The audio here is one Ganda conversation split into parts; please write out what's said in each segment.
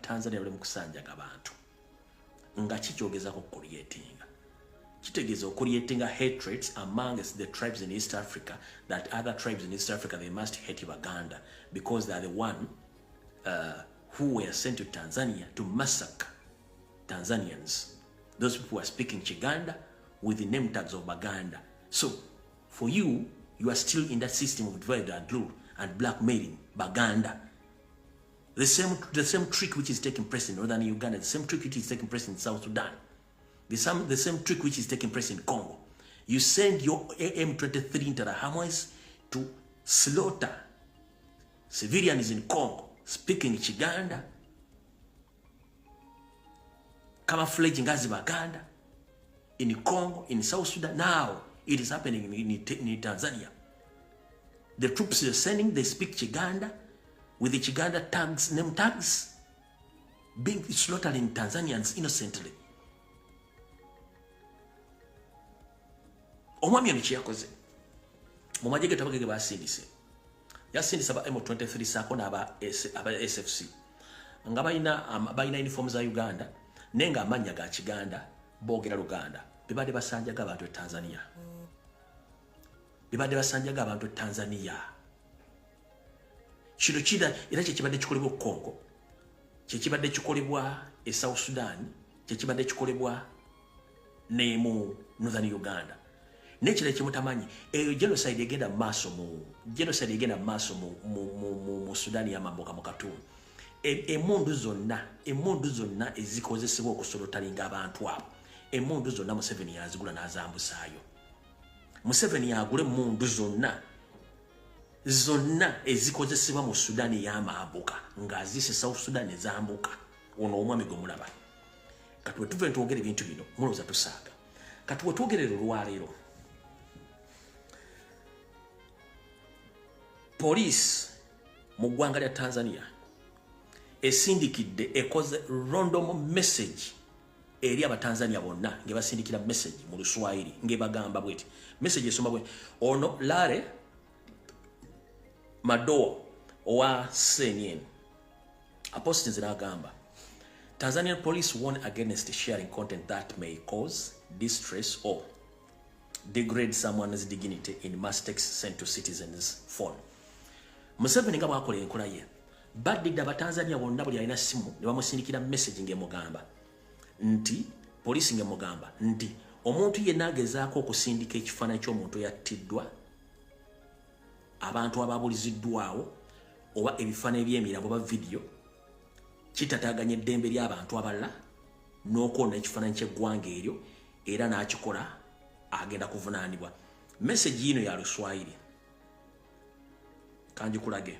Tanzania bali mu kusanjaga abantu nga kikyogezako creatinga kitegeeza creatinga hatred amongst the tribes in East Africa, that other tribes in East Africa they must hate Uganda because they are the one who were sent to Tanzania to massacre Tanzanians. Those people are speaking Chiganda with the name tags of Baganda. So for you, you are still in that system of divide and rule and blackmailing Baganda. The same trick which is taking place in northern Uganda, the same trick which is taking place in South Sudan, the same trick which is taking place in Congo. You send your M23 into the Hamas to slaughter civilians in Congo, speaking Chiganda, camouflaging as Baganda, in Congo, in South Sudan. Now it is happening in Tanzania. The troops you're sending, they speak Chiganda, with the Chiganda tags, name tags, being slaughtered in Tanzanians innocently. Omwami ono kiyakoze mu majege tabagege basindise yasindisa ba M23 sako n'aba SFC nga bayina uniform za Uganda nenga amanya ga Chiganda boogera Luganda bibadde basanjaga abantu Tanzania kino kida era kyekibadde kikolebwa Congo, kyekibadde kikolebwa e South Sudan, kyekibadde kikolebwa ne mu Northern Uganda. Nekira kimutamanyi genocide egenda maaso mu Sudan y'amambuka mu katundu. Emundu zonna ezikozesebwa okusolotalinga abantu abo, emundu zonna Museveni yazigula n'azambusaayo. Museveni yagula emundu zonna ezikozesebwa mu Sudan y'amambuka ng'azise South Sudan ezambuka. Ono omwami gwe mulaba. Kati bwe tuve twogera ebintu bino mulowooza tusaaga. Kati bwe twogerera olwaleero police mu ggwanga lya Tanzania esindikidde ekoze random message eri abatanzania bonna ngebasindikira message mu Luswahili ngebagamba bweti message esoma bwe ono Lare Madoa owa Senyen apostles n'agamba Tanzanian police warn against sharing content that may cause distress or degrade someone's dignity in mass texts sent to citizens' phone. Museveni nga bwakola enkola ye baddidde abatanzania bonna buli alina simu ne bamusindikira message ng'emugamba nti poliisi ng'emugamba nti omuntu yenna agezaako okusindika ekifaananyi ky'omuntu yattiddwa, abantu ababuliziddwawo oba ebifaananyi by'emirambo oba video kitataaganya eddembe ly'abantu abalala n'okwonna ekifaananyi ky'eggwanga eryo era n'akikola agenda kuvunaanibwa. Message yino ya Luswahili kanjikulage.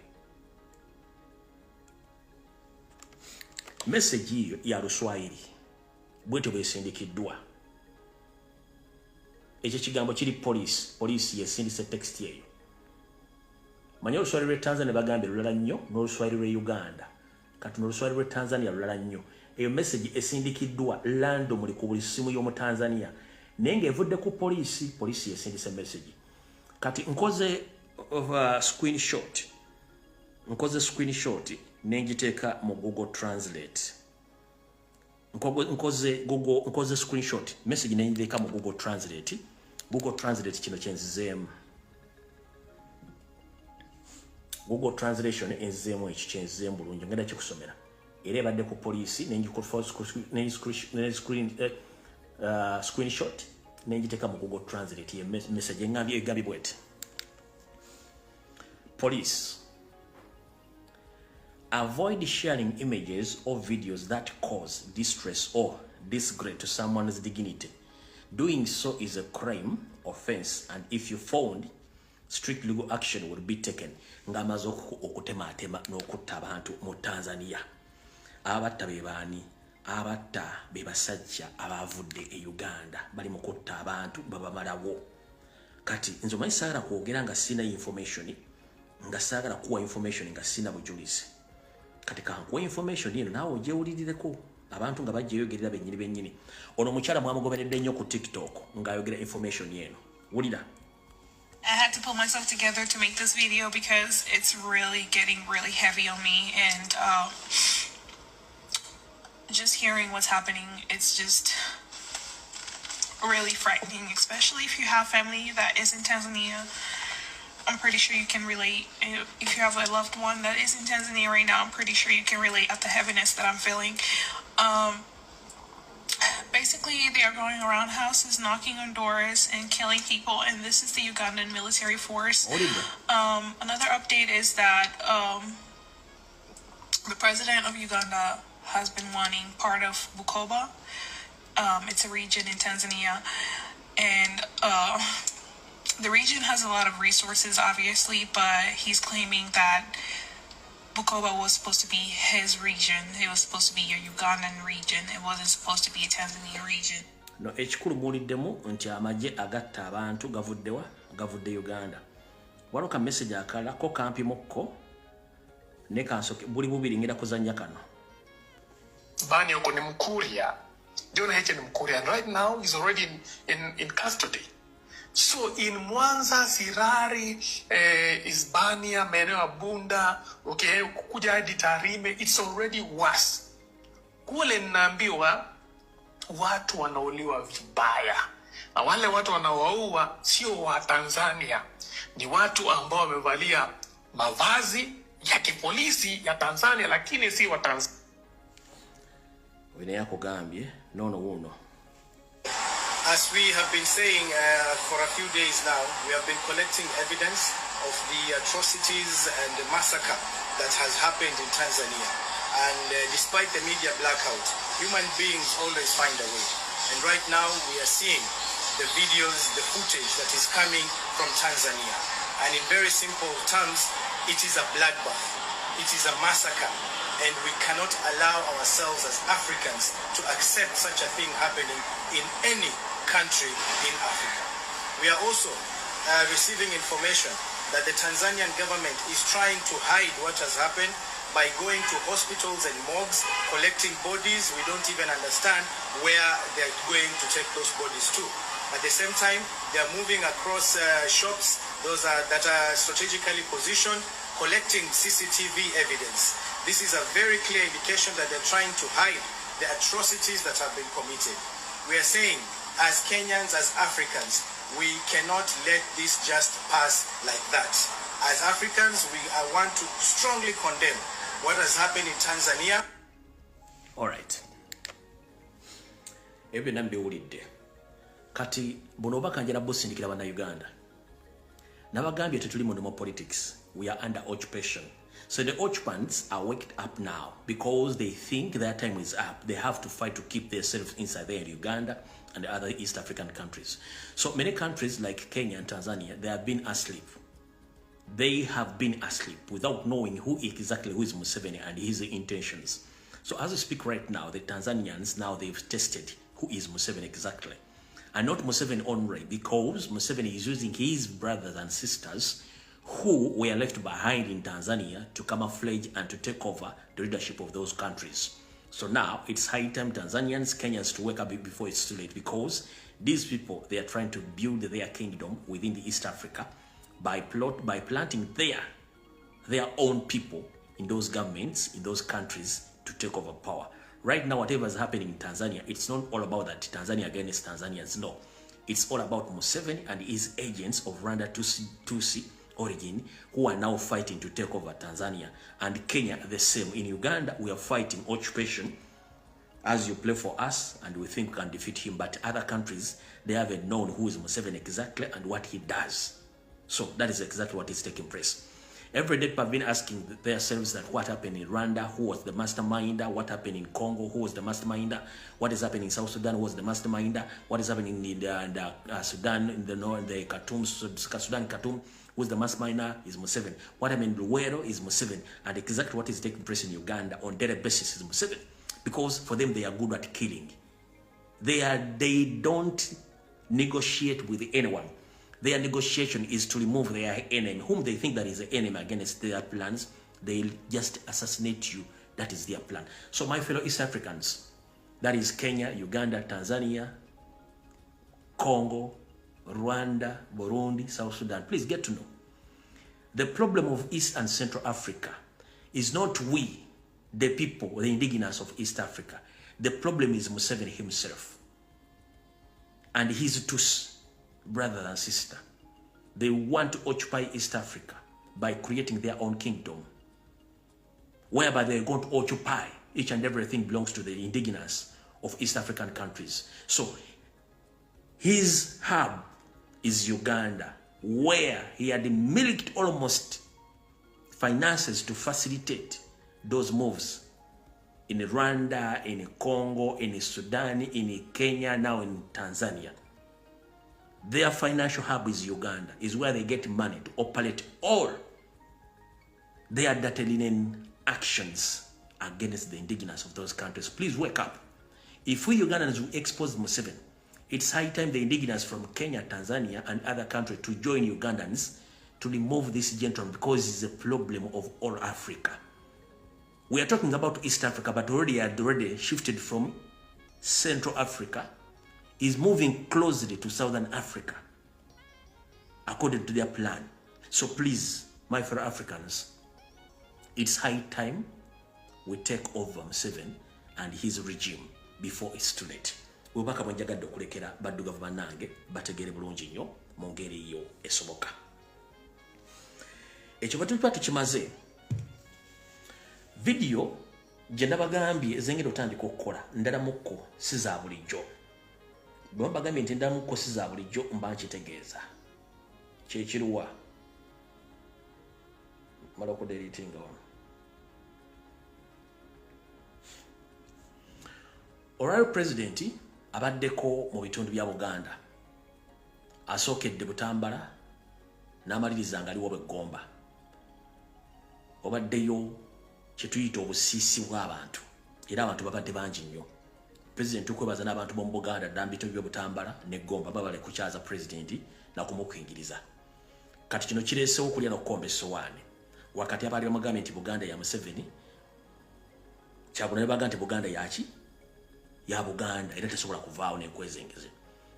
Message hiyo ya Luswahili bwete bwesindikiddwa. Ekyo kigambo kiri police yesindise text yeyo. Manya Luswahili lwe Tanzania bagambe lulala nnyo n'Oluswahili lwe Uganda. Kati n'Oluswahili lwe Tanzania lulala nnyo. Eyo message esindikiddwa random ku buli simu y'omu Tanzania. Nenge evudde ku police yesindise message. Kati nkoze screenshot nengiteeka mu Google Translate. Nkoze screenshot message nengireeka mu Google Translate. Google Translate kino kyenzizeemu. Google Translation enzizeemu ekyo kyenzizeemu bulungi ngenda kikusomera. Era ebadde ku police screenshot nengiteeka mu Google Translate ye message engambye egambye bwete. Police, avoid sharing images or videos that cause distress or disgrace to someone's dignity. Doing so is a crime offense, and if you found, strict legal action will be taken. Ngamazo okutematema n'okutta abantu mu Tanzania. Abatta bebaani, abatta bebasajja abavudde e Uganda bali mu kutta abantu babamalawo. Kati nze omanyi saagala kwogera nga sina information, nga saagala kuwa information nga sina bujulizi. Kati kankuwa information eno naawe ogyewulirireko abantu nga bajjeyogerera bennyini. Ono omukyala mwamugoberedde nnyo ku TikTok ng'ayogera information eno. Wulira. I had to pull myself together to make this video because it's really getting really heavy on me, and just hearing what's happening, it's just really frightening, especially if you have family that is in Tanzania. I'm pretty sure you can relate. If you have a loved one that is in Tanzania right now, I'm pretty sure you can relate at the heaviness that I'm feeling. Basically, they are going around houses, knocking on doors, and killing people, and this is the Ugandan military force. Another update is that the president of Uganda has been wanting part of Bukoba. It's a region in Tanzania, and the region has a lot of resources, obviously, but he's claiming that Bukoba was supposed to be his region. It was supposed to be a Ugandan region. It wasn't supposed to be a Tanzanian region. No, ekikulu muliddemu nti amagye agatta abantu gavudde Uganda. Waliwo ka message akala ko kampimokko ne kansoke buli bubiri ngira kuzanya kano. Bani yoko ni Mkuria. John H. ni Mkuria. And right now he's already in custody. So in Mwanza, Sirari, Hispania, maeneo ya Bunda, okay, kuja hadi Tarime, it's already worse. Kule ninaambiwa watu wanauliwa vibaya. Na wale watu wanaowaua sio wa Tanzania. Ni watu ambao wamevalia mavazi ya kipolisi ya Tanzania lakini si wa Tanzania. Wene yako gambye, nono wuno. As we have been saying for a few days now, we have been collecting evidence of the atrocities and the massacre that has happened in Tanzania. And despite the media blackout, human beings always find a way. And right now we are seeing the videos, the footage that is coming from Tanzania. And in very simple terms, it is a bloodbath. It is a massacre. And we cannot allow ourselves as Africans to accept such a thing happening in any country in Africa. We are also receiving information that the Tanzanian government is trying to hide what has happened by going to hospitals and morgues, collecting bodies. We don't even understand where they're going to take those bodies to. At the same time, they are moving across shops, that are strategically positioned, collecting CCTV evidence. This is a very clear indication that they're trying to hide the atrocities that have been committed. We are saying, as Kenyans, as Africans, we cannot let this just pass like that. As Africans, we want to strongly condemn what has happened in Tanzania. All right. Ebyo nambe ulidde. Kati buno bakanjira busindikira bana Uganda. Nabagambye tetuli mu politics. We are under occupation. So the occupants are waked up now because they think their time is up. They have to fight to keep themselves inside there in Uganda and the other East African countries. So many countries like Kenya and Tanzania, they have been asleep. They have been asleep without knowing who is Museveni and his intentions. So as we speak right now, the Tanzanians, now they've tested who is Museveni exactly. And not Museveni only, because Museveni is using his brothers and sisters who were left behind in Tanzania to camouflage and to take over the leadership of those countries. So now it's high time Tanzanians, Kenyans to wake up before it's too late, because these people, they are trying to build their kingdom within the East Africa by planting their own people in those governments, in those countries to take over power. Right now, whatever is happening in Tanzania, it's not all about that Tanzania against Tanzanians, no. It's all about Museveni and his agents of Rwanda Tutsi origin who are now fighting to take over Tanzania. And Kenya the same. In Uganda we are fighting occupation as you play for us and we think we can defeat him, but other countries, they haven't known who is Museveni exactly and what he does. So that is exactly what is taking place. Every day people have been asking themselves that what happened in Rwanda, who was the masterminder, what happened in Congo, who was the masterminder, what is happening in South Sudan, who was the masterminder, what is happening in the Sudan, in the north, the Khartoum, Sudan, Khartoum, who's the masterminder is Museveni. What happened in Luwero is Museveni. And exactly what is taking place in Uganda on daily basis is Museveni. Because for them, they are good at killing. They don't negotiate with anyone. Their negotiation is to remove their enemy, whom they think that is the enemy against their plans. They'll just assassinate you. That is their plan. So my fellow East Africans, that is Kenya, Uganda, Tanzania, Congo, Rwanda, Burundi, South Sudan, please get to know. The problem of East and Central Africa is not we, the people, the indigenous of East Africa. The problem is Museveni himself and his two brother and sister. They want to occupy East Africa by creating their own kingdom, whereby they're going to occupy each and everything belongs to the indigenous of East African countries. So his hub is Uganda, where he had milked almost finances to facilitate those moves in Rwanda, in Congo, in Sudan, in Kenya, now in Tanzania. Their financial hub is Uganda, is where they get money to operate all their dirty linen actions against the indigenous of those countries. Please wake up. If we Ugandans will expose Museveni, it's high time the indigenous from Kenya, Tanzania, and other countries to join Ugandans to remove this gentleman, because it's a problem of all Africa. We are talking about East Africa, but already shifted from Central Africa, is moving closely to Southern Africa, according to their plan. So please, my fellow Africans, it's high time we take over Museveni and his regime before it's too late. Ubaka mwenjagadde okulekera baddu government nange bategere bulungi nnyo mu ngeri yo esoboka. Ekyo batulipa tukimaze. Video gye nabagambye ezengera otandika okukola ndala mukko si za bulijjo. Bwe mbagambye nti ndala mukko si za bulijjo mba nkitegeeza. Kyekiruwa mala okudelitinga wano. Olwali president abaddeko mu bitundu bya Buganda asookedde Butambala n'amaliriza nga aliwo Begomba. Obaddeyo kye tuyita obusiisi bw'abantu era abantu babadde bangi nnyo. President okwebaza n'abantu b'omu Buganda ddala mu bitundu bya Butambala ne Gomba babale kukyaza president na kumukuyingiriza. Kati kino kireesewo okulya n'okukomba essowaani wakati abaali bamugambye nti Buganda ya Museveni, Kyagulanyi baga nti Buganda yaki ya Buganda era tesobola kuvaawo n'enkwezengeze.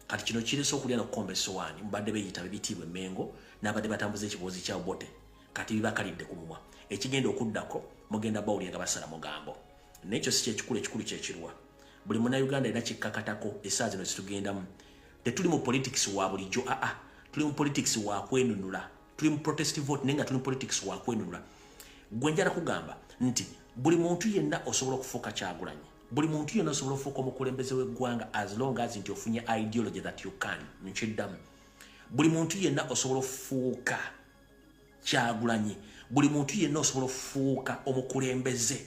Kati kino kireese okulya n'okukomba essowaani mbadde beeyita bibitiibwa emmengo n'abadde batambuza ekiboozi kya Obote kati bibakalidde ku mumwa. Ekigenda okuddako mugenda bawulira nga basala mugambo. N'ekyo si kyekikulu, ekikulu kyekirwa. Buli munnayuganda era kikkakatako essaawa zino zitugendamu. Tetuli mu politics wa bulijjo, tuli mu politics wa kwenunula. Tuli mu protest vote naye nga tuli mu politics wa kwenunula. Gwe njala kugamba nti buli muntu yenna osobola okufuuka Kyagulanyi. Buli muntu yenna osobola okufuuka omukulembeze w'eggwanga as long as nti ofunye ideology that you can. Nkiddamu. Buli muntu yenna osobola okufuuka Kyagulanyi. Buli muntu yenna osobola okufuuka omukulembeze.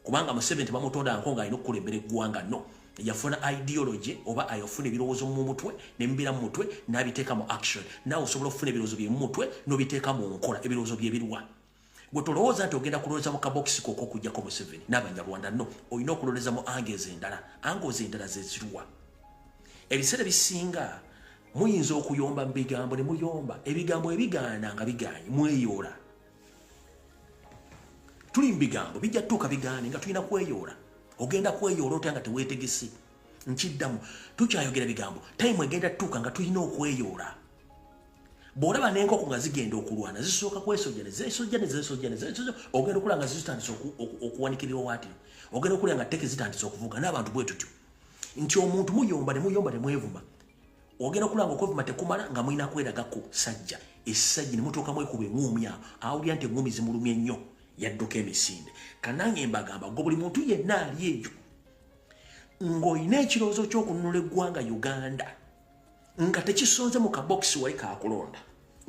Kubanga Museveni bamutonda nko nga alina okukulembera eggwanga no. Yafuna ideology oba ayofuna ebirowoozo mu mutwe n'embira mu mutwe n'abiteeka mu action. Naawe osobola okufuna ebirowoozo bye mu mutwe n'obiteeka mu nkola ebirowoozo bye birwa. Gwe tolowooza nti ogenda kulowooza mu kabokisi koko okujjako Museveni n'Abanyarwanda no. Olina okulowooza mu angles endala. Angles endala ze zirwa. Ebiseera bisinga muyinza okuyomba mu bigambo ne muyomba. Ebigambo ebigaana nga bigaanyi mweyoola. Tuli mu bigambo bijja tuuka bigaane nga tulina kweyoola. Ogenda kweyoola otya nga teweetegese. Nkiddamu tukyayogera bigambo. Time egenda tuuka nga tulina okweyoola. Bw'olaba n'enkoko nga zigenda okulwana zisooka kwesojjaneza ogenda okulaba nga zitandise okuwanikirira waatiro. Ogenda okulaba nga tteke zitandise okuvuga n'abantu bwe tutyo. Nti omuntu muyomba ne mwevuma. Ogenda okulaba nga okwevuma tekumala nga mulina kweragako sajja. Essajja ne mutuuka mwekuba eŋŋumi awo. Awulira nti eŋŋumi zimulumye nnyo. Yadduka emisinde. Kanange mbagamba ngo buli muntu yenna ali eyo ng'olina ekirowoozo ky'okununula eggwanga Uganda nga tekisonze mu kabokisi wali kaakulonda.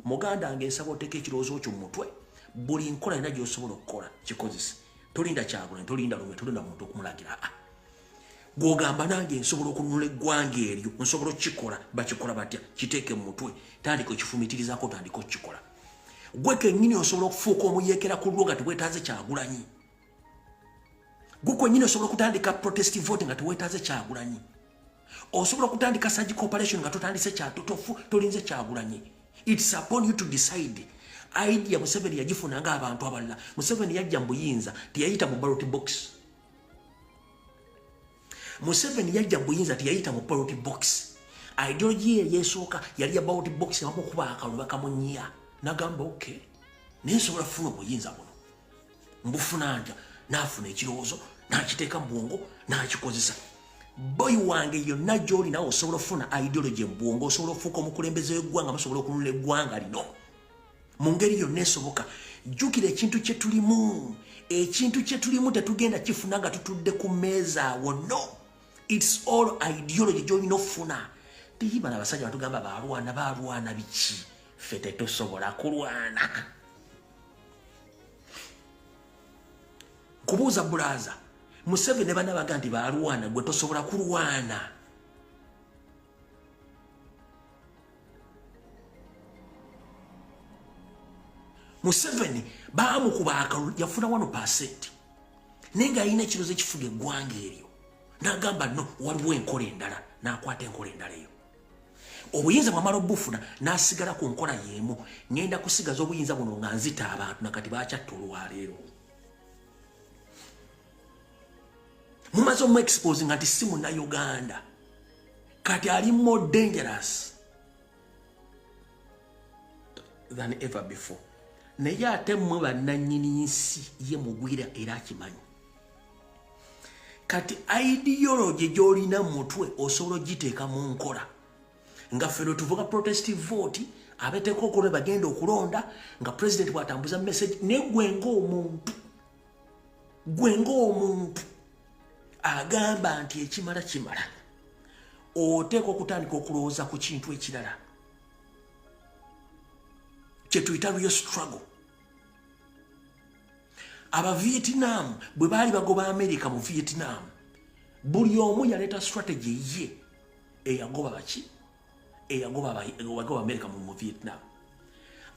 Muganda ng'ensaba oteeka ekirowoozo kyo mu mutwe buli nkola yonna gy'osobola okukola kikozese. Tolinda Kyagulanyi, tolinda lume, tolinda muntu okumulagira. Gw'ogamba nange nsobola okununula eggwanga eryo nsobola okukikola. Bakikola batya? Kiteeke mu mutwe tandika okifumiitirizaako tandika okukikola. Gwe kennyini osobola okufuuka omuyeekera ku lwo nga teweetaaze Kyagulanyi. Gwe kwennyini osobola okutandika protest vote nga teweetaaze Kyagulanyi. Osobola okutandika surgical operation nga totandise tolinze Kyagulanyi. It's upon you to decide. Idea Museveni yagifuna ng'abantu abalala. Museveni yajja mu buyinza teyayita mu ballot box. Museveni yajja mu buyinza teyayita mu ballot box. Ideology ye yesooka yali ya ballot box bamukuba akalulu bakamunnya. Nagamba okay. Nensobola funa obuyinza buno. Mbufuna ntya. n'afuna ekirowoozo n'akiteeka mu bwongo n'akikozesa. Boy wange yonna gy'oli nawe osobola ofuna ideology mu bwongo, osobola ofuuka omukulembeze w'eggwanga, musobola okununula eggwanga lino mu ngeri yonna esoboka. Jjukira ekintu kye tulimu, ekintu kye tulimu tetugenda kifuna nga tutudde ku mmeeza awo. No, it's all ideology gy'olina ofuna. Tiyibala abasajja batugamba balwana biki, ffe tetusobola kulwana. Kubuuza bulaza Museveni ne bana baga nti balwana, gwe tosobola kulwana. Museveni baamukuba akalulu yafuna 1%. Naye ng'alina ekirozo ekifuga eggwanga eryo. N'agamba no, waliwo enkola endala, n'akwata enkola endala eyo. Obuyinza bw'amala obufuna n'asigala ku nkola y'emu. Ngenda kusigaza obuyinza buno nga nzita abantu nakati bakyatta olwaleero. Mumaze omu exposing nti si Munnayuganda. Kati ali more dangerous than ever before. Naye ate mmwe bannannyini nsi ye mugwira era akimanyi. Kati ideology gy'olina mu mutwe osobola ogiteeka mu nkola. Nga ffe tuvuga protestive vote, abeteeka okulonda bagenda okulonda, nga president bw'atambuza message, ne gwe ng'omuntu agamba nti ekimala kimala. Oteeka okutandika okulowooza ku kintu ekirala kye tuyita real struggle. Aba Vietnam bwe baali bagoba America mu Vietnam, buli omu yaleeta strategy ye eyagoba baki, eyagoba America mu Vietnam.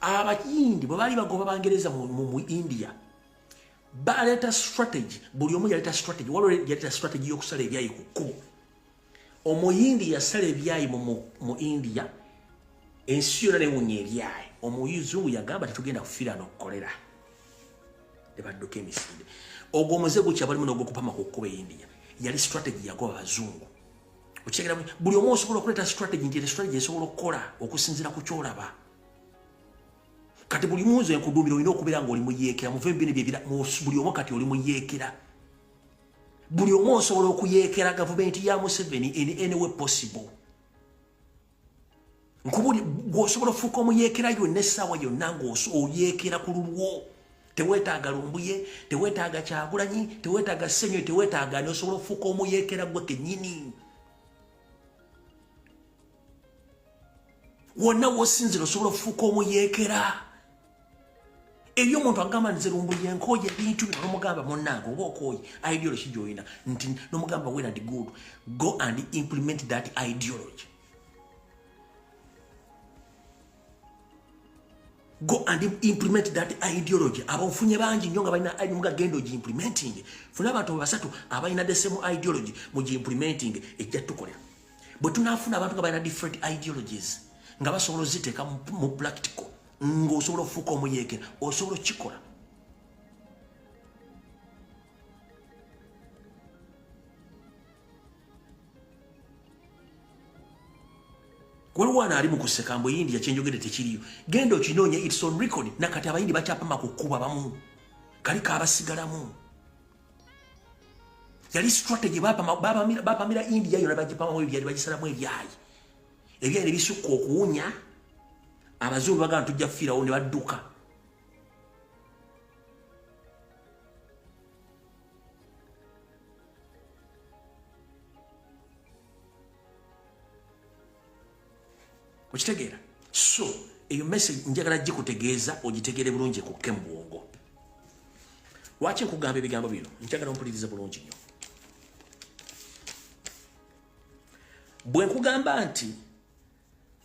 Abayindi bwe baali bagoba Bangereza mu India, baleeta strategy, buli omu yaleeta strategy. Waliwo yaleeta strategy y'okusala ebyayi ku kkubo. Omuyindi yasala ebyayi mu India, ensi yonna newunya ebyayi. Omuzungu yagamba tetugenda kufiira n'okukolera. Ne badduka emisinde. Ogwo omuze gukya balimu n'ogwokupama ku kkubo e India. Yali strategy yagoba Abazungu. Okyegera buli omu osobola okuleeta strategy nti strategy esobola okukola okusinziira ku kyolaba. Kati buli munzu enkuduumiro olina okubeera ng'oli muyeekera. Muve mu bino byebira, buli omu kati oli muyeekera. Buli omu osobola okuyeekera gavumenti ya Museveni in any way possible. Nkubuli gwosobola ofuuka omuyeekera yonna essaawa yonna ng'oyeekera ku lulwo. Teweetaaga Lumbuye, teweetaaga Kyagulanyi, teweetaaga Ssenyoyi, teweetaaga ani, osobola ofuuka omuyeekera gwe kennyini. Wonna w'osinzira osobola ofuuka omuyeekera. Eyo omuntu agamba nze Lumbuye nkooye ebintu bino n'omugamba munnange oba okooye ideology gy'olina nti n'omugamba well and good, go and implement that ideology. Go and implement that ideology. Abafunye bangi nnyo nga balina nga genda ogi-implementing. Funa abantu basatu abalina the same ideology mu gi-implementing ejja tukolera. Bwe tunaafuna abantu nga balina different ideologies nga basobola oziteeka mu practical, ng'osobola ofuuka omuyeekera, osobola okikola. Waliwo ana ali mu kuseka mbu India kyenjogedde tekiriyo. Genda okinoonya, it's on record. Nakati abayindi bakyapama ku kkuba bamu. Kali kaabasigalamu. Yali strategy bapamira India yonna bagipamamu ebyayi bagisalamu ebyayi. Ebyayi ne bisukka okuwunya. Abazungu bagamba tujja kufiirawo ne badduka. Okitegeera? So, eyo message njagala gikutegeeza ogitegeere bulungi ekukke mu bwongo. Lwaki nkugamba ebigambo bino? Njagala ompuliriza bulungi nnyo. Bwe nkugamba nti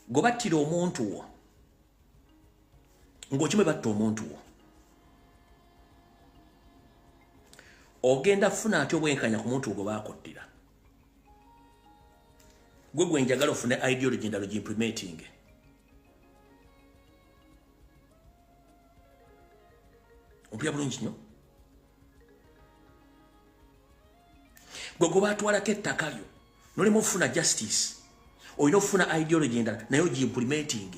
gobattira omuntu wo, ng'okimwe batta omuntu wo, ogenda kufuna ati obwenkanya ku muntu gwe baakottira. Gwe njagala ofune ideology endala gi-implementing. Ompulira bulungi nnyo. Gwe baatwalako ettaka lyo n'olimu okufuna justice, olina okufuna ideology endala naye ogi-implementing.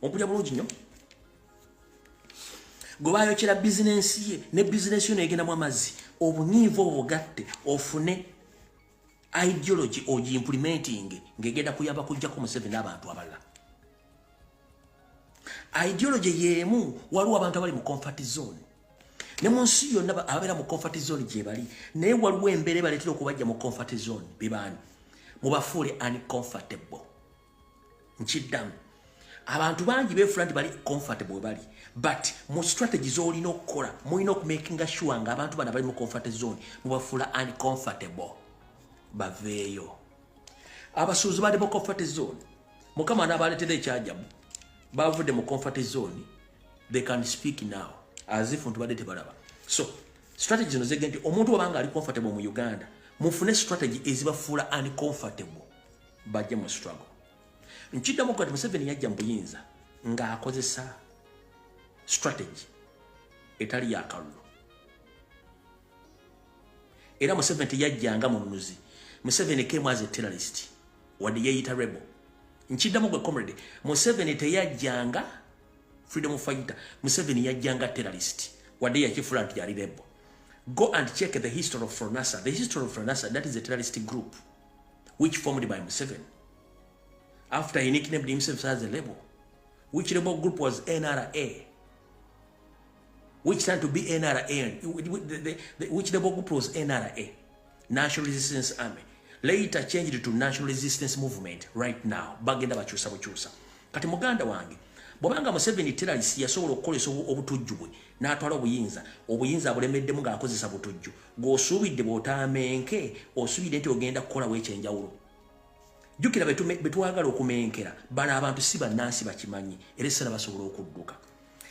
Ompulira bulungi nnyo. gobayo kira business ye ne business yo negenda mu amazi obunyivu obugatte ofune ideology oji implementing ngegenda kuyamba kujja ku Museveni abantu abalala ideology yemu waliwo abantu abali mu comfort zone ne munsi yonna abera mu comfort zone gye bali naye waliwo embere baletera okubajja mu comfort zone bibani mubafuule uncomfortable nchiddamu abantu bangi befula nti bali comfortable bali but mu strategies olina okukola mulina okumakinga sure nga abantu bana bali mu comfort zone mubafuula uncomfortable baveeyo abasuuzi bali mu comfort zone mukama n'abaleetera ekyajabu bavudde mu comfort zone they can speak now as if ntubadde tebalaba so strategies zino zegenti omuntu wabanga ali comfortable mu Uganda mufune strategy ezibafuula uncomfortable bajje mu struggle nchiddamu kati Museveni yajja mu buyinza nga akozesa strategy etali yakalulu era Museveni teyajjanga mununuzi Museveni came as a terrorist wadde yeyita rebel nchiddamu gwe comrade Museveni teyajjanga freedom fighter Museveni yajjanga terrorist wadde yakifula nti yali rebel. Go and check the history of Fronasa. The history of Fronasa, that is a terrorist group which formed by Museveni after he nicknamed himself as a rebel. Which rebel group was NRA? Which turned to be NRA? Which rebel group was NRA? National Resistance Army. Later changed to National Resistance Movement right now. Bagenda bachusa buchusa. Kati muganda wange. Bwabanga Museveni terrorist yasobola okukolesa obutujju bwe n'atwala obuyinza abulemeddemu ng'akozesa butujju ng'osuubidde bw'otaamenke osuubidde nti ogenda kukola ekyenjawulo jjukira betwagala okumenkera bano abantu si bannansi bakimanyi era essala basobola okudduka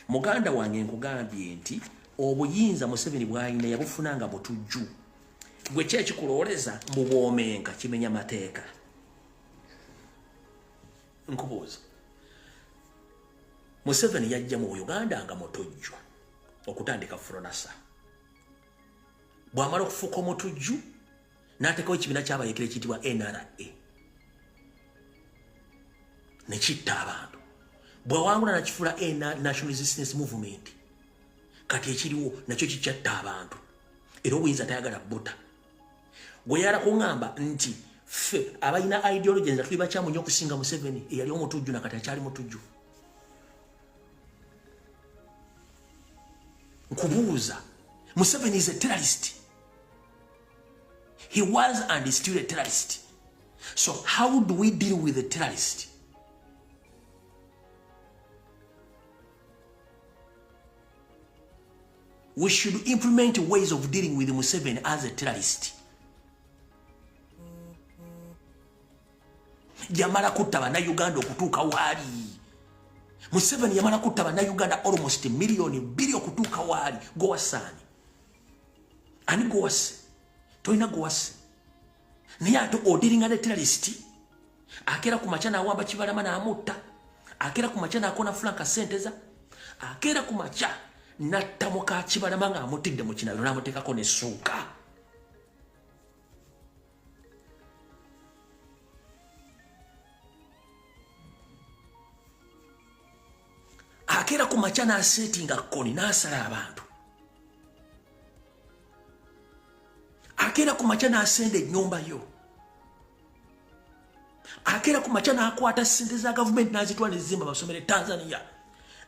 muganda wange nkugambye nti obuyinza Museveni bw'alina yabufunanga butujju gwe ki ekikulooleza mbu bw'omenka kimenya mateeka nkubuuza Museveni yajja mu Uganda nga mutujju okutandika Fronasa bw'amala okufuuka omutujju n'ateekawo ekibiina ky'abayekera ekiyitibwa NRA ne kitta abantu bw'awangula nakifuula National Resistance Movement kati ekiriwo nakyo kikyatta abantu era obuyinza tayagala buta gwe yala kuŋŋamba nti ffe abalina ideology nza tuli bakyamunye okusinga Museveni eyali omutujju nakati akyali mutujju Kubuza. Museveni is a terrorist. He was and is still a terrorist. So how do we deal with a terrorist? We should implement ways of dealing with Museveni as a terrorist. Yamala kutta bannayuganda okutuuka waali. Museveni yamala kutta bannayuganda almost billion okutuuka waali gowasaani ani gowase tolina gowase naye ate odiringa ne terrorist akera ku makya n'awamba Kibalama n'amutta akera ku makya n'akona Frank Senteza akera ku makya n'atta muka Kibalama ng'amutidde mu kinabiro n'amuteekako n'essuuka akera ku makya n'asetinga kkoni n'asala abantu akera ku makya n'asenda ennyumba yo akera ku makya n'akwata ssente za gavumenti n'azitwala nezimba basomere Tanzania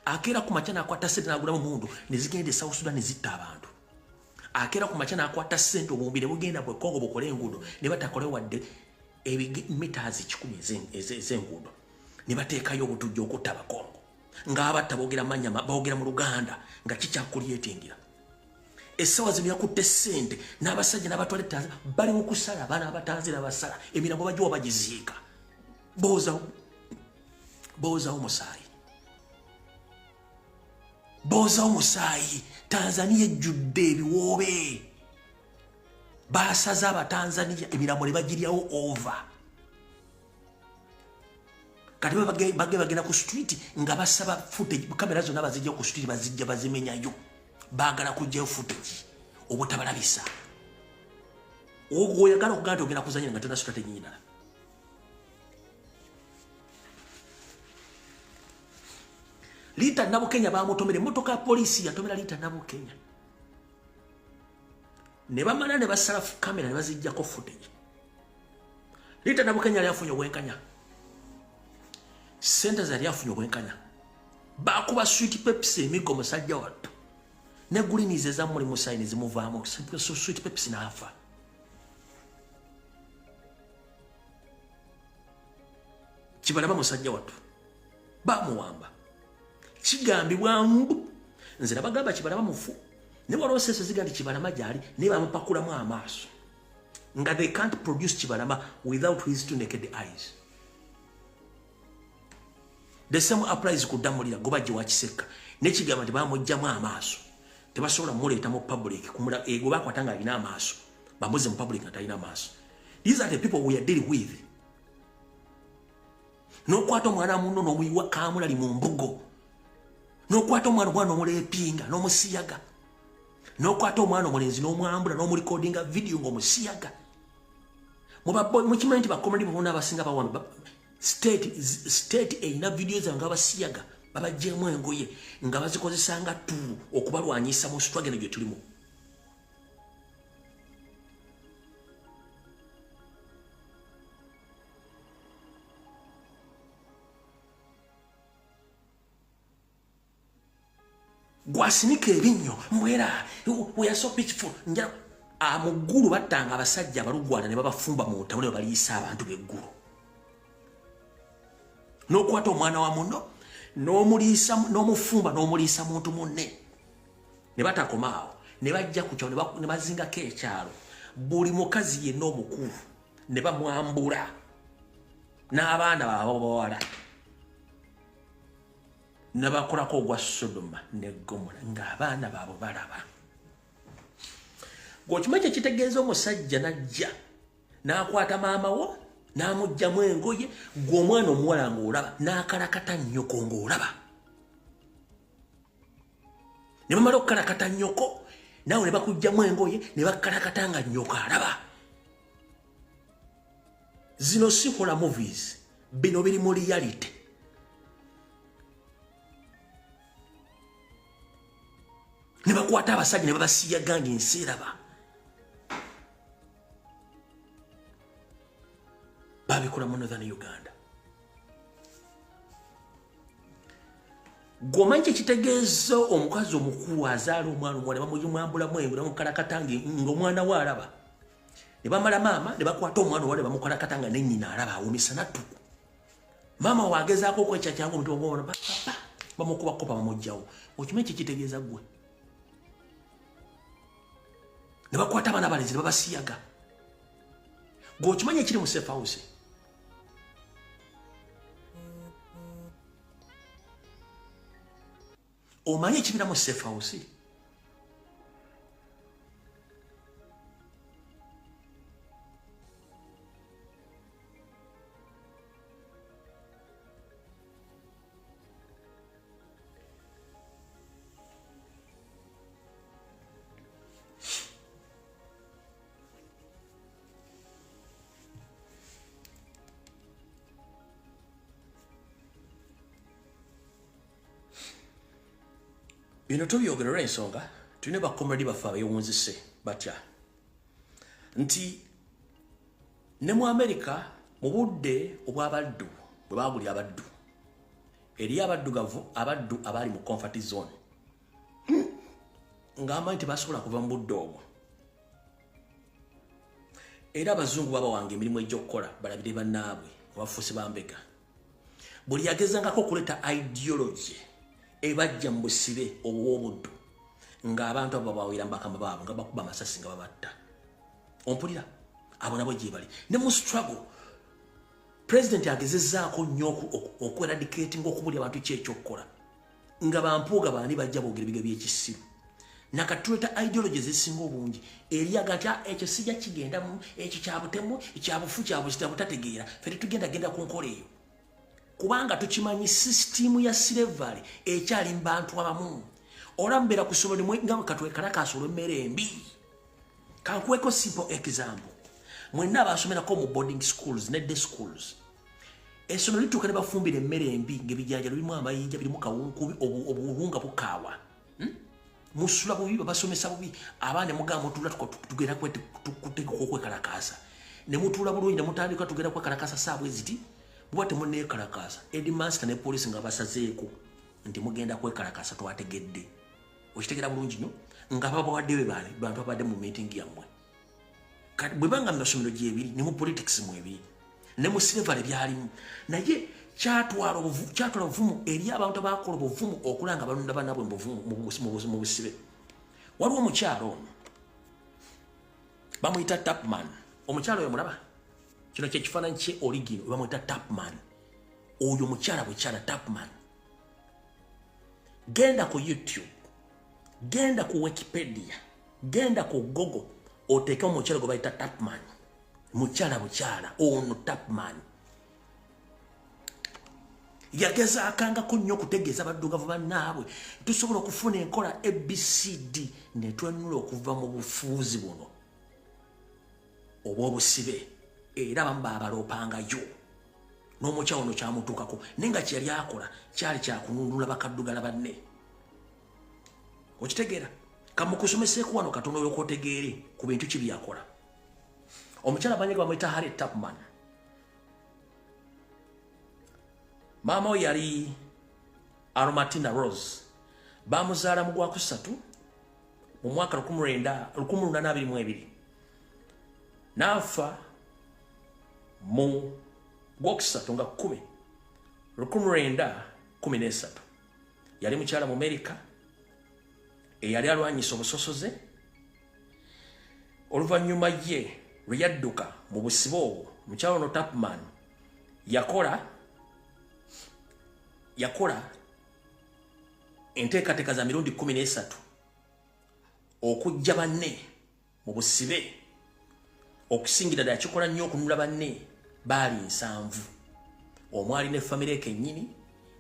akera ku makya n'akwata ssente n'agulamu mundu nezigenda e South Sudan nezitta abantu akera ku makya n'akwata ssente obumbi ne bugenda bwe Kongo bukole enguudo ne batakole wadde meters 10 ez'enguudo ne bateekayo obutujju okutta Abakongo ng'abatta boogera manya boogera mu Luganda nga kikyakulyetingira essaawa zino yakutte ssente n'abasajja n'abatwala Tanzania bali mu kusala abaana abatanzira basala emirambo bagiwa bagiziika boozawo Musaayi Tanzania ejjudde ebiwoobe baasaza Abatanzania emirambo ne bagiryawo over kati bagenda ku street nga basaba footage kamera zonna bazijja ku street bazijja bazimenyayo baagala kujjayo footage obutabalabisa oyagala okugamba nti ogenda kuzanya nga tona strategy nyinala Lita Nabo Kenya bamutomere motoka polisi yatomera Lita Nabo Kenya. Ne bamala ne basala kamera ne bazijjako footage. Lita Nabo Kenya yafunye obwenkanya. Sente zali yafunye obwenkanya. Bakuba sweet Pepsi emigo musajja wattu. Ne gulinize za muri Musaayi ne zimuvaamu so sweet Pepsi nafa. Kibalama musajja wattu. Bamuwamba. Kigambibwa mbu. Nzira bagamba Kibalama mufu. Ne walosese zigandi Kibalama jali ne bamupakulamu amaaso. Nga they can't produce Kibalama without his two naked eyes. The same applies ku Damulira gobaje wa Kiseka. Ne kigamba tebamujjamu amaaso. Tebasobola muleeta mu public kumula ego bakwatanga alina amaaso. Bamuze mu public atalina amaaso. These are the people we are dealing with. No kwato mwana muno no wiwa kamula li mu mbugo. No kwato mwana omulepinga no musiyaga. No kwato mwana omulenzi no mwambula no recordinga video ngo musiyaga. Mu kimanyi ba comedy bona abasinga bawamba state ina videos nga basiyaga babajjemu engoye nga bazikozesanga tu okubalwanyisa mu struggle gye tulimo. Gwasinika ebinyo mwera we are so peaceful nja amugulu batanga abasajja abalugwana ne babafumba mu ntawule baliyisa abantu beggulu. No kwato omwana wa muno no mulisa no mufumba no mulisa muntu munne ne batakomaawo ne bajja ku kyo ne bazinga ke ekyalo buli mukazi yenna omukulu ne bamwambula n'abaana babawala ne bakolako ogwa Sodoma ne Gomora ng'abaana baabo balaba. Gwokimanyi kitegeeza omusajja najja n'akwata maama wo n'amugjamu engoye gw'omwana omuwala ng'olaba n'akalakata nnyoko ng'olaba. Ne bamala okukalakata nnyoko naawe ne bakugjamu engoye ne bakalakata nga nnyoko alaba. Zino si horror movies, bino biri mu reality. Ne bakwata abasajja ne babasiyaga ng'ensi eraba. Babikola mu Northern Uganda. Gomanyi kitegeeza omukazi omukulu azaala omwana omuwala bamuyumwambulamu engo ne bamukalakata ng'omwana we alaba. Ne bamala maama ne bakwata omwana omuwala ne bamukalakata nga ne nnyina alaba awumisa nattu. Maama waagezaako okwekyakyangu omuntu omwana papa bamukuba kopa bamugjawo. Okimanyi kitegeeza ggwe. Ne bakwata abaana abalenzi ne babasiyaga. Gwokimanyi ekiri mu safe house. Omanyi ekibira mu safe house. Bino tubyogerera ensonga tulina bakomredi baffe abewunzise batya nti ne mu America mu budde obw'abaddu bwe bagulya abaddu eri abaddugavu abaddu abali mu comfort zone ng'amanyi tebasobola kuva mu budde obwo era abazungu babawange emirimu egy'okukola balabire bannaabwe abafuusi bambega buli yagezangako okuleeta ideology ebajja mu busibe obw'obuddu ng'abantu abo babawera mbakama baabo nga bakuba amasasi nga babatta. Ompulira abo nabo gye bali ne mu struggle president agezezzaako nnyo okweradicatinga okubulya abantu kyekyokukola nga bampuuga bani bajja boogera ebiga by'ekisiru nakatuleta ideology ezisinga obungi eriyaga nti ekyo sijja kigendamu ekyo kyabutemu ekyabufu kyabuzita butategeera ffe tetugenda ku nkola eyo kubanga tukimanyi system ya slavery ekyali mu bantu abamu olambera ku ssomero nga katwekalakaasa olw'emmere embi. Kankuweko simple example. Mwenna abaasomerako mu boarding schools ne day schools essomero lituuka ne bafumbira emmere embi ng'ebijanja birimu amayinja birimu kawunkubi obuwunga bukaawa musula bubi babasomesa bubi abaana mugamba mutula tugenda kutegeka okwekalakaasa ne mutuula bulungi ne mutandika tugenda kwekalakaasa saabwe ziti bwa temunneekalakaasa headmaster ne poliisi nga basazeeko nti mugenda kwekalakaasa twategedde okitegera bulungi nnyo nga babawaddeyo bantu abadde mu meeting yammwe kati bwe banga mu masomero gyebiri ne mu politics mwebiri ne mu silver byalimu naye kyatwala obuvumu eri abantu abakola obuvumu okulanga balonda banabwe mu busibe waliwo omukyalo ono bamuyita Tubman omukyalo oyo mulaba kino kyekifaananyi kye origin bamuyita Tubman oyo mukyala bukyala Tubman genda ku YouTube genda ku Wikipedia genda ku Google oteekemu omukyala gwe bayita Tubman mukyala bukyala ono Tubman yagezaakangako nnyo okutegeeza baddugavu bannaabwe tusobola okufuna enkola ABCD ne twenula okuva mu bufuuzi buno obw'obusibe era bamu baabaloopangayo n'omukyala ono kyamutuukako naye nga kyeyali akola kyali kyakununula bakaddugala banne okitegeera kamukusomeseeku wano katono olw'okwotegeere ku bintu ki byakola omukyala banyega bamuyita Harriet Tubman maama we yali Aromatina Rose bamuzaala mu Gwakusatu mu mwaka 1822 n'afa mu Gwokusatu nga 1913 yali mukyala mu Amerika eyali alwanyisa obusosoze oluvannyuma ye lwe yadduka mu busibe obwo mukyala ono Tubman yakola enteekateeka za mirundi 13 okujja banne mu busibe okusingira ddala kikola nnyo okununula banne baali 7 omwali ne famire kennyini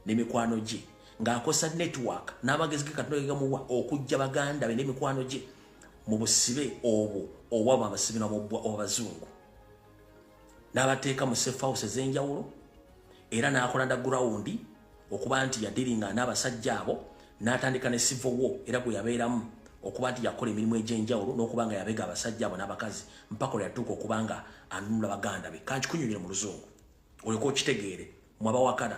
n'emikwano gye ng'akosa network n'amagezi ge Katonda ge gamuwa okujja baganda be n'emikwano gye mu busibe obwo obwaba abasibe n'abazungu n'abateeka mu safe house ez'enjawulo era n'akola underground okuba nti yadiringa n'abasajja abo n'atandika ne civil war era gwe yabeeramu okuba nti yakola emirimu egy'enjawulo n'okuba nga yabega abasajja abo n'abakazi mpaka olwe yatuuka okuba nga anunula baganda be kankikunyumire mu luzungu olyoka okitegeere mwabawakana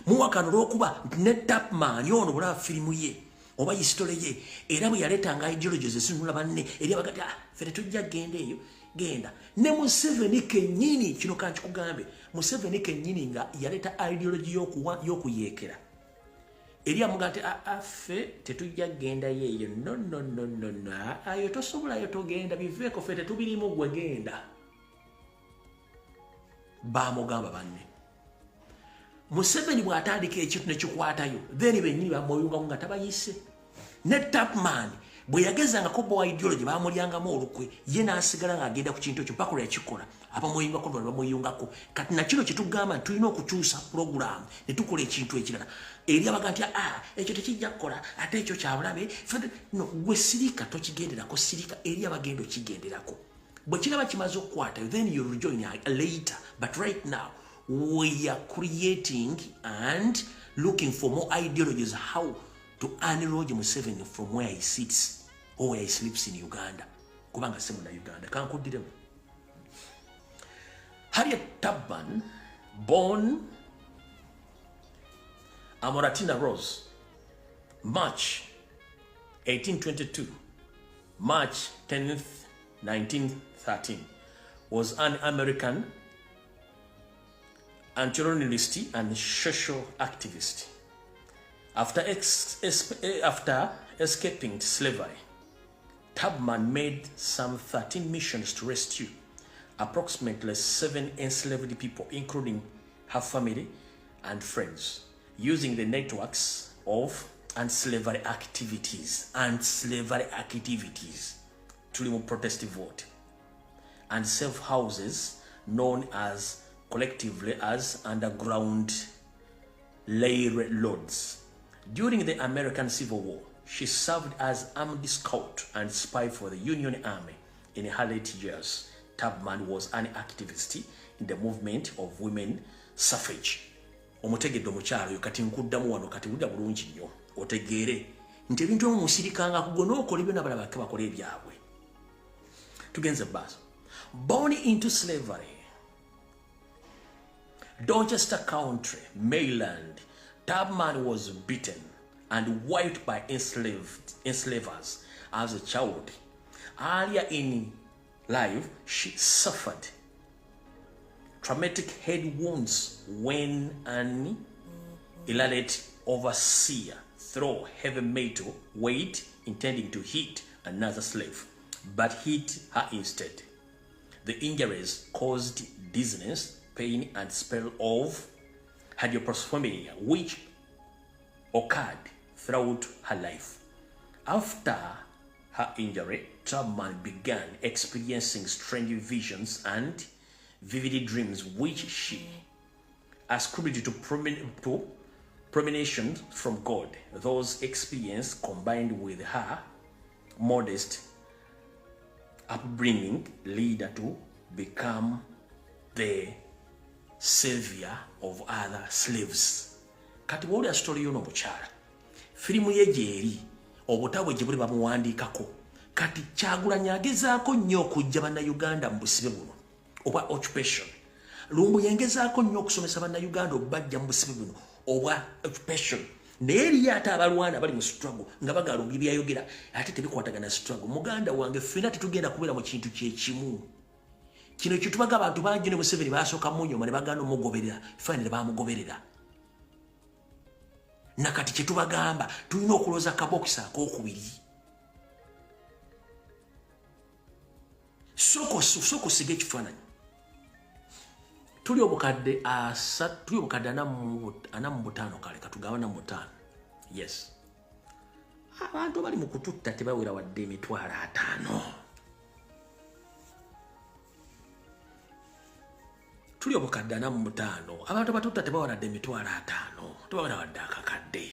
muwakana olw'okuba ne Tubman ono bulaba firimu ye oba hisitole ye era bwe yaleetanga ideologies ezinunula banne eri abagati fere tujja genda eyo genda ne Museveni kennyini kino kankikugambe Museveni kennyini nga yaleeta ideology y'okuyeekera eri amuga nti affe tetujja genda yeeyo no ayo tosobolayo togenda biveeko ffe tetubirimu gwe genda baamugamba banne Museveni bw'atandika ekintu ne kikwatayo then bennyini bamweyungamu nga tabayise ne Tubman bwe yagezangako bowa ideology baamulyangamu olukwe ye n'asigala ng'agenda ku kintu ekyo mpaka olwe yakikola abamweyungako ne bamweyungako kati nakino kyetugamba nti tulina okukyusa puroguramu ne tukola ekintu ekirala eri abaga nti ekyo tekijja kukola ate ekyo kyabulabe no gwe sirika tokigenderako sirika eri abagenda okigenderako bwe kiraba kimaze okukwatayo then you'll rejoin later but right now we are creating and looking for more ideologies how to unload Museveni from where he sits or where he sleeps in Uganda. Kubanga semuna Uganda. Kankudiremu. Harriet Tubman, born Amoratina Rose, March 1822, March 10th, 1913, was an American anti-colonialist and social activist. After escaping slavery, Tubman made some 13 missions to rescue approximately 7 enslaved people, including her family and friends, using the networks of anti-slavery activities, to protest vote, and safe houses known as collectively as underground railroads. During the American Civil War, she served as armed scout and spy for the Union Army in her late years. Tubman was an activist in the movement of women suffrage omutegedde omukyalo yo kati nkuddamu wano kati budda bulungi nnyo otegeere nti ebintu omusirikanga kugona okola ebyo n'abalala bake bakola ebyabwe tugenze baaso born into slavery Dorchester County, Maryland, Tubman was beaten and wiped by enslavers as a child. Earlier in life, she suffered traumatic head wounds when an illiterate overseer threw heavy metal weight intending to hit another slave, but hit her instead. The injuries caused dizziness, pain, and spell of hydroprospermia, which occurred throughout her life. After her injury, Tubman began experiencing strange visions and vivid dreams, which she ascribed to premonitions from God. Those experiences, combined with her modest upbringing, lead her to become the savior of other slaves. Kati woli story yono mukyala firimu ye gyeri obutabwe gye buli bamuwandiikako kati Kyagulanyi agezaako nnyo okujja bannayuganda mu busibe buno obwa occupation. Lumbu yengezaako nnyo okusomesa bannayuganda obajja mu busibe buno obwa occupation. Naye eriyo ate abalwana bali mu struggle nga bagalumbi byayogera ate tebikwatagana struggle. Muganda wange ffenna tetugenda kubeera mu kintu kyekimu. Kino kitubaga abantu bangi ne Museveni basooka munyoma ne baganda omugoberera fine ne bamugoberera. Nakati kyetubagamba tulina okulooza kabokisa ak'okubiri. Soko sige ekifaananyi. Tuli obukadde ana mu butaano kale katugaba na mu butaano. Yes. Abantu bali mu kututta tebawera wadde emitwalo 5. Tuli obukadde ana mu butaano. Abantu batutta tebawera wadde emitwalo 5. Tebawera wadde akakadde.